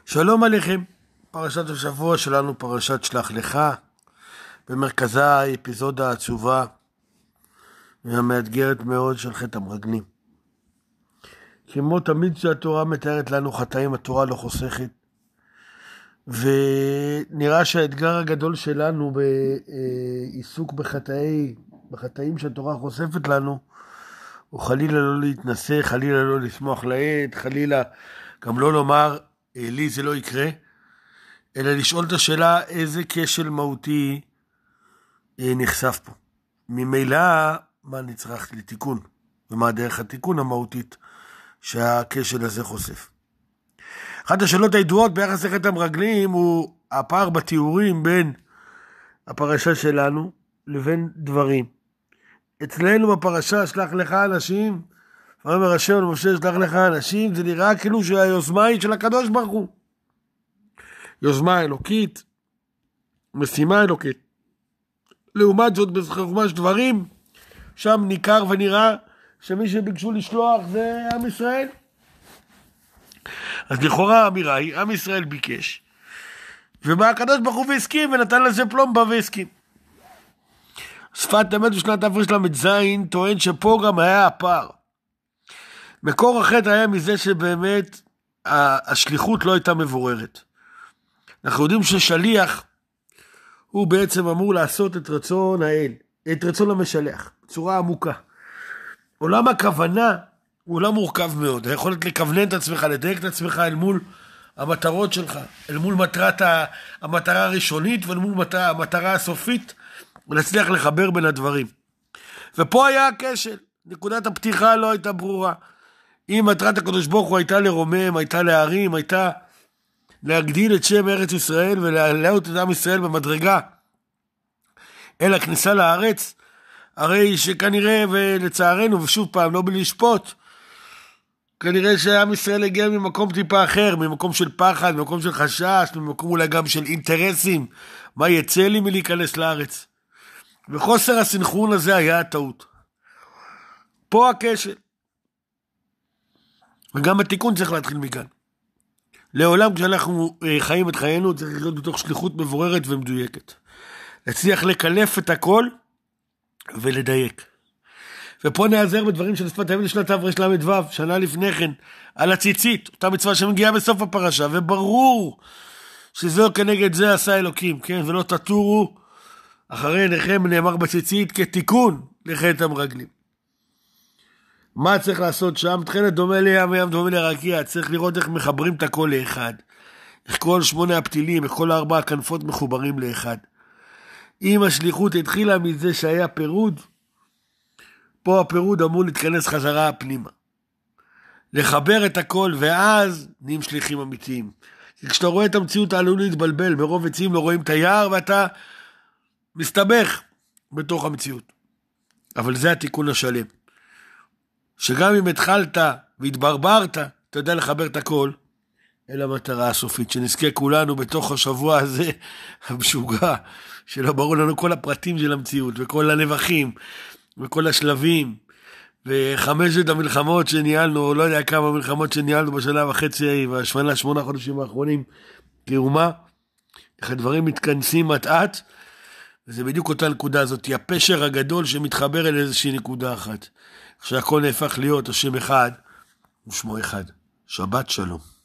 שלום עליכם, פרשת השבוע שלנו פרשת שלח לך, במרכזה האפיזודה העצובה והמאתגרת מאוד של חטא המרגלים. כמו תמיד שהתורה מתארת לנו חטאים, התורה לא חוסכת, ונראה שהאתגר הגדול שלנו בעיסוק בחטאים שהתורה חושפת לנו, הוא חלילה לא להתנסה, חלילה לא לשמוח לעד, חלילה גם לא לומר לי זה לא יקרה, אלא לשאול את השאלה איזה כשל מהותי נחשף פה. ממילא מה נצטרך לתיקון, ומה דרך התיקון המהותית שהכשל הזה חושף. אחת השאלות הידועות ביחס לחטא המרגלים הוא הפער בתיאורים בין הפרשה שלנו לבין דברים. אצלנו בפרשה שלח לך אנשים, ואומר השם למשה שלח לך אנשים, זה נראה כאילו שהיוזמה היא של הקדוש ברוך הוא. יוזמה אלוקית, משימה אלוקית. לעומת זאת בחוכמה של דברים, שם ניכר ונראה שמי שביקשו לשלוח זה עם ישראל. אז לכאורה האמירה היא, עם ישראל ביקש, ובא הקדוש ברוך הוא והסכים ונתן לזה פלומבה והסכים. שפת אמת בשנת תרל"ז טוען שפה גם היה הפער. מקור החטא היה מזה שבאמת השליחות לא הייתה מבוררת. אנחנו יודעים ששליח הוא בעצם אמור לעשות את רצון האל, את רצון המשלח, בצורה עמוקה. עולם הכוונה הוא עולם מורכב מאוד. היכולת לכוונן את עצמך, לדייק את עצמך אל מול המטרות שלך, אל מול המטרה הראשונית ואל מול המטרה הסופית, ולהצליח לחבר בין הדברים. ופה היה הכשל. נקודת הפתיחה לא הייתה ברורה. אם מטרת הקדוש ברוך הוא הייתה לרומם, הייתה להרים, הייתה להגדיל את שם ארץ ישראל ולהעלות את עם ישראל במדרגה אל הכניסה לארץ, הרי שכנראה ולצערנו ושוב פעם לא בלי לשפוט, כנראה שעם ישראל הגיע ממקום טיפה אחר, ממקום של פחד, ממקום של חשש, ממקום אולי גם של אינטרסים, מה יצא לי מלהיכנס לארץ. וחוסר הסנכרון הזה היה הטעות. פה הכשל. וגם התיקון צריך להתחיל מכאן. לעולם כשאנחנו חיים את חיינו, צריך להיות בתוך שליחות מבוררת ומדויקת. להצליח לקלף את הכל ולדייק. ופה נעזר בדברים של שפת אמת לשנת תרל"ו, שנה לפני כן, על הציצית, אותה מצווה שמגיעה בסוף הפרשה, וברור שזו כנגד זה עשה אלוקים, כן? ולא תטורו אחרי עיניכם, נאמר בציצית, כתיקון לחטא המרגלים. מה צריך לעשות שם? תחילת דומה לים וים דומה לרקיע, צריך לראות איך מחברים את הכל לאחד. איך כל 8 הפתילים, איך כל 4 הכנפות מחוברים לאחד. אם השליחות התחילה מזה שהיה פירוד, פה הפירוד אמור להתכנס חזרה הפנימה. לחבר את הכל, ואז נהיים שליחים אמיתיים. כי כשאתה רואה את המציאות עלול להתבלבל, מרוב עצים לא רואים את היער, ואתה מסתבך בתוך המציאות. אבל זה התיקון השלם. שגם אם התחלת והתברברת, אתה יודע לחבר את הכל אל המטרה הסופית, שנזכה כולנו בתוך השבוע הזה המשוגע, שלא ברור לנו כל הפרטים של המציאות, וכל הנבחים, וכל השלבים, וחמשת המלחמות שניהלנו, לא יודע כמה מלחמות שניהלנו בשנה וחצי, ו8 חודשים האחרונים, כאומה, איך הדברים מתכנסים מעט, וזה בדיוק אותה נקודה הזאת, היא הפשר הגדול שמתחבר אל איזושהי נקודה אחת. כשהכל נהפך להיות השם אחד ושמו אחד. שבת שלום.